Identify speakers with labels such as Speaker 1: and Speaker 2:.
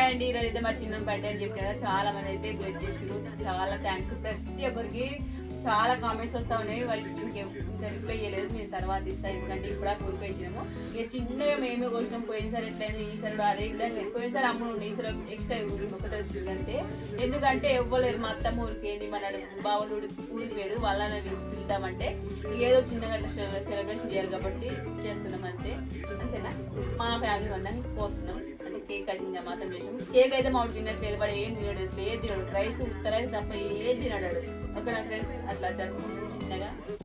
Speaker 1: అండి, ఈరోజు అయితే మా చిన్న బర్త్డే అని చెప్పిన చాలా మంది అయితే బ్లెస్ చేసారు. చాలా థ్యాంక్స్. ప్రతి ఒక్కరికి చాలా కామెంట్స్ వస్తా ఉన్నాయి. వాళ్ళకి ఇంకా రిప్లై చేయలేదు, నేను తర్వాత ఇస్తాను. ఎందుకంటే ఇప్పుడు కూరకు ఇచ్చినాము. ఇక చిన్నగా మేమే కోసినాం. పోయినసారి ఎట్లయింది, ఈసారి అదే విధంగా. పోయినసారి అమ్మ ఉండి ఈసారి ఎక్స్ట్రా ఒకటే వచ్చింది అంతే. ఎందుకంటే ఇవ్వలేరు, మా అత్తమ్మ ఊరికి ఏంటి, మన బావలు ఊరికి వేరు, వాళ్ళని పిలుద్దామంటే ఏదో చిన్నగా సెలబ్రేషన్ చేయాలి కాబట్టి చేస్తున్నాం అంతే. అంతేనా, మా ఫ్యామిలీ అందరం కోస్తున్నాం. అంటే కేక్ కటింగ్ మాత్రం చేసాం. కేక్ అయితే మాకు తినట్లేదు, వాడు ఏం తినడు, ఏది తినడు, రైస్ ఉత్తరైస్ తప్ప ఏది తినడాడు. ఓకే నా ఫ్రెండ్స్, అట్లా జరుపుకుంటాం చిన్నగా.